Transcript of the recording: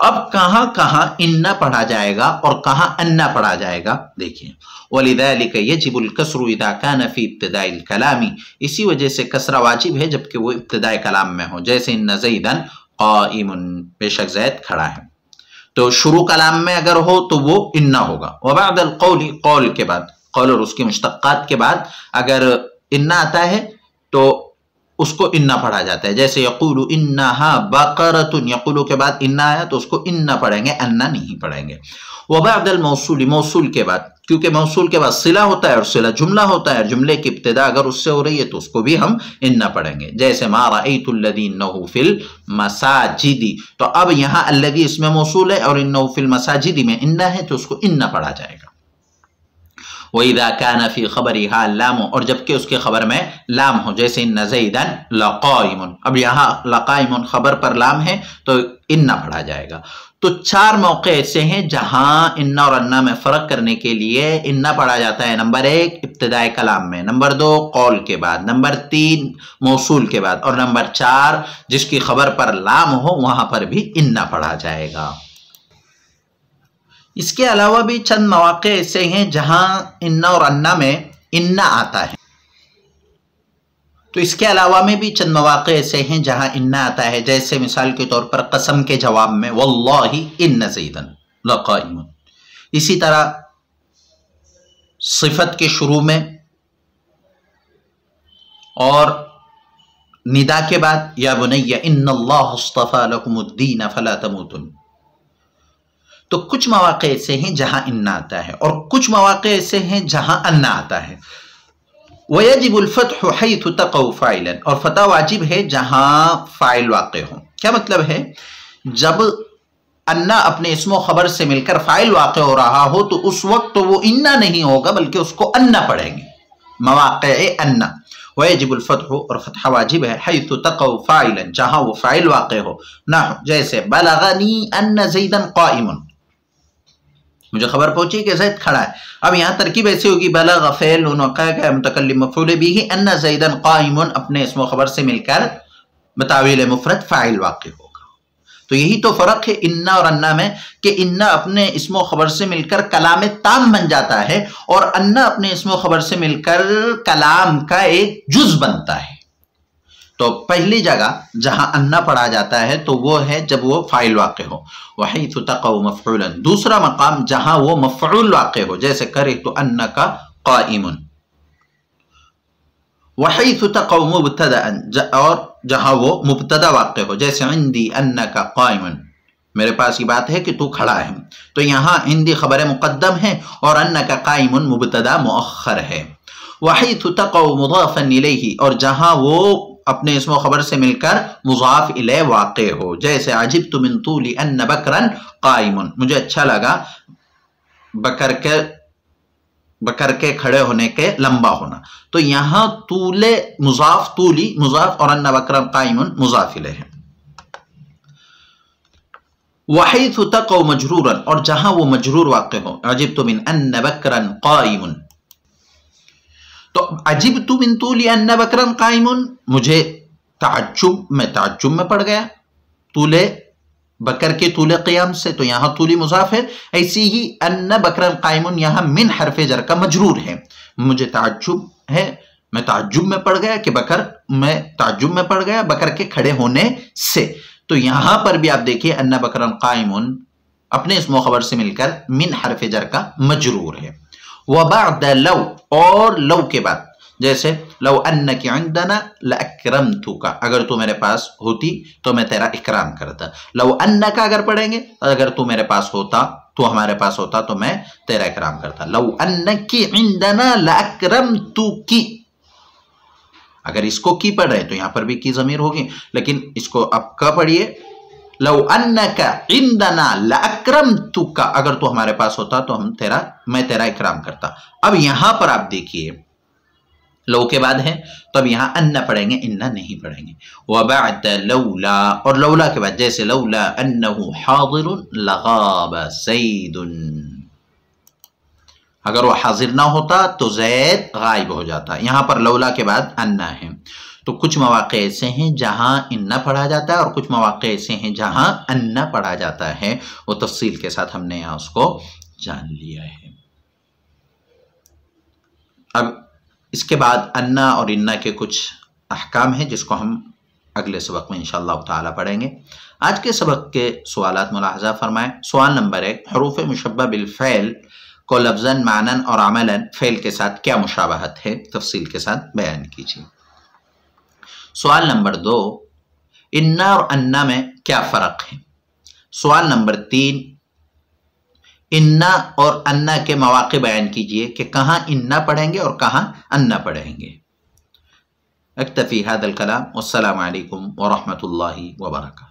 اب کہاں کہاں انا پڑھا جائے گا اور کہاں انا پڑھا جائے گا دیکھیں. وَلِذَلِكَ يَجِبُ الْكَسْرُ إِذَا كَانَ فِي ابْتِدَاءِ الْكَلَامِ، اسی وجہ سے کسرہ واجب ہے جبکہ وہ ابتداء کلام میں ہو، جیسے ان زیدن قائم، بے شک زید کھڑا ہے. تو شروع کلام میں اگر ہو تو وہ انا ہوگا. وبعد القول، قول کے بعد، قول اور اس کی مشتقات کے بعد اگر انا آتا ہے تو اس کو انا پڑھا جاتا ہے، جیسے یقول انہا بقرۃ، یقول کے بعد انا آیا تو اس کو انا پڑھیں گے، انا نہیں پڑھیں گے. وبعد الموصول، موصول کے بعد، کیونکہ موصول کے بعد صلہ ہوتا ہے اور صلہ جملہ ہوتا ہے، اور جملے کی ابتدا اگر اس سے ہو رہی ہے تو اس کو بھی ہم انا پڑھیں گے، جیسے ما رأیت الذی انہ فی المساجد. تو اب یہاں الذی اس میں موصول ہے اور انہ فی المساجد میں انا ہے تو اس کو انا پڑھا جائے گا. وَإِذَا كَانَ فِي خَبَرِهَا اللَّامُ، اور جبکہ اس کے خبر میں لام ہو، جیسے ان زیدن لقائم. اب یہاں لقائم خبر پر لام ہے تو انا پڑھا جائے گا. تو 4 موقع ایسے ہیں جہاں انا اور انا میں فرق کرنے کے لیے انا پڑھا جاتا ہے. نمبر 1 ابتداء کلام میں، نمبر 2 قول کے بعد، نمبر 3 موصول کے بعد، اور نمبر 4 جس کی خبر پر لام ہو وہاں پر بھی انا پڑھا جائے گا. اس کے علاوہ بھی چند مواقع ایسے ہیں جہاں انا اور انا میں انا آتا ہے. تو اس کے علاوہ میں بھی چند مواقع ایسے ہیں جہاں انا آتا ہے، جیسے مثال کے طور پر قسم کے جواب میں واللہ ان زیدن لقائم. اسی طرح صفت کے شروع میں اور ندا کے بعد یا بنی ان اللہ اصطفى لكم الدین فلا تموتن. تو کچھ مواقع ایسے ہیں جہاں انا آتا ہے اور کچھ مواقع ایسے ہیں جہاں انا آتا ہے. وَيَجِبُ الْفَتْحُ حَيْثُ تَقَعُ فَاعِلًا، اور فتح واجب ہے جہاں فاعل واقع ہو. کیا مطلب ہے؟ جب انا اپنے اسم و خبر سے مل کر فاعل واقع ہو رہا ہو تو اس وقت تو وہ انا نہیں ہوگا بلکہ اس کو انا پڑھیں گے، مواقع انا. وَيَجِبُ الْفَتْحُ، اور فتح واجب ہے، حَيْثُ تَقَعُ فَاعِلًا، جہاں وہ فاعل واقع ہو. نحو، جیسے بلغنی ان زیدن قائم، مجھے خبر پہنچی کہ زید کھڑا ہے. اب یہاں ترکیب ایسی ہوگی بلغ فعل وقع متکلم مفعول به ان زیدن قائم اپنے اسم و خبر سے مل کر بتاویل مفرد فاعل واقع ہوگا. تو یہی تو فرق ہے انا اور انا میں کہ انا اپنے اسم و خبر سے مل کر کلام تام بن جاتا ہے اور انا اپنے اسم و خبر سے مل کر کلام کا ایک جز بنتا ہے. تو پہلی جگہ جہاں انا پڑھا جاتا ہے تو وہ ہے جب وہ فاعل واقع ہو. وَحَيْثُ تَقَعُ مَفْعُولًا، دوسرا مقام جہاں وہ مفعول واقع ہو، جیسے کَرِهْتُ أَنَّكَ قَائِمٌ. وَحَيْثُ تَقَعُ مُبْتَدَأً، اور جہاں وہ مبتدا واقع ہو، جیسے عِنْدِي أَنَّكَ قَائِمٌ، میرے پاس یہ بات ہے کہ تو کھڑا ہے. تو یہاں عندی خبر مقدم ہے اور أَنَّكَ قَائِمٌ مبتدا مؤخر ہے. وَحَيْثُ تَقَعُ مُضَافًا إِلَيْهِ، اور جہاں وہ اپنے اسم و خبر سے مل کر مضاف الیہ واقع ہو، جیسے عجبت من طول ان بکرا قائم، مجھے اچھا لگا بکر کے کھڑے ہونے کے لمبا ہونا. تو یہاں طول مضاف، طولی مضاف اور ان بکرا قائم مضاف الیہ ہے. وحیث تقع مجرورا، اور جہاں وہ مجرور واقع ہو، عجبت من ان بکرا قائم. تو عجبت من طول ان بکرا قائم، مجھے تعجب، میں تعجب میں پڑ گیا طول بکر کے طول قیام سے، تو یہاں طولی مضاف ہے. ایسی ہی ان بکرا قائم یہاں من حرف جر کا مجرور ہے، مجھے تعجب ہے، میں تعجب میں پڑ گیا کہ بکر، میں تعجب میں پڑ گیا بکر کے کھڑے ہونے سے. تو یہاں پر بھی آپ دیکھیے ان بکرا قائم اپنے اسم و خبر سے مل کر من حرف جر کا مجرور ہے. وبعد لو، اور لو کے بعد، جیسے لو انک عندنا لاکرمتک، اگر تو میرے پاس ہوتی تو میں تیرا اکرام کرتا. لو انک اگر پڑھیں گے، اگر تو میرے پاس ہوتا، تو ہمارے پاس ہوتا تو میں تیرا اکرام کرتا. لو انک عندنا لاکرمتک، اگر اس کو کی پڑھ رہے تو یہاں پر بھی کی ضمیر ہوگی، لیکن اس کو اب کا پڑھیے، لو انک عندنا لاکرمتک، اگر تو ہمارے پاس ہوتا تو میں تیرا اکرام کرتا. اب یہاں پر آپ دیکھیے لو کے بعد ہے تو اب یہاں ان پڑھیں گے، ان نہیں پڑھیں گے. وبعد لولا، اور لولا کے بعد، جیسے لولا انه حاضر لغاب زید، اگر وہ حاضر نہ ہوتا تو زید غائب ہو جاتا. یہاں پر لولا کے بعد ان ہے. تو کچھ مواقع ایسے ہیں جہاں انا پڑھا جاتا ہے اور کچھ مواقع ایسے ہیں جہاں انا پڑھا جاتا ہے، وہ تفصیل کے ساتھ ہم نے یہاں اس کو جان لیا ہے۔ اب اس کے بعد انا اور انا کے کچھ احکام ہیں جس کو ہم اگلے سبق میں انشاءاللہ تعالی پڑھیں گے۔ آج کے سبق کے سوالات ملاحظہ فرمائیں۔ سوال نمبر 1، حروف مشبہ بالفعل کو لفظاً، معناً اور عملاً فعل کے ساتھ کیا مشابہت ہے، تفصیل کے ساتھ بیان کیجیے۔ سوال نمبر 2، انا اور انا میں کیا فرق ہے۔ سوال نمبر 3، انا اور انا کے مواقع بیان کیجیے کہ کہاں انا پڑھیں گے اور کہاں انا پڑھیں گے۔ اکتفی ھذا الکلام، والسلام علیکم ورحمۃ اللہ وبرکاتہ۔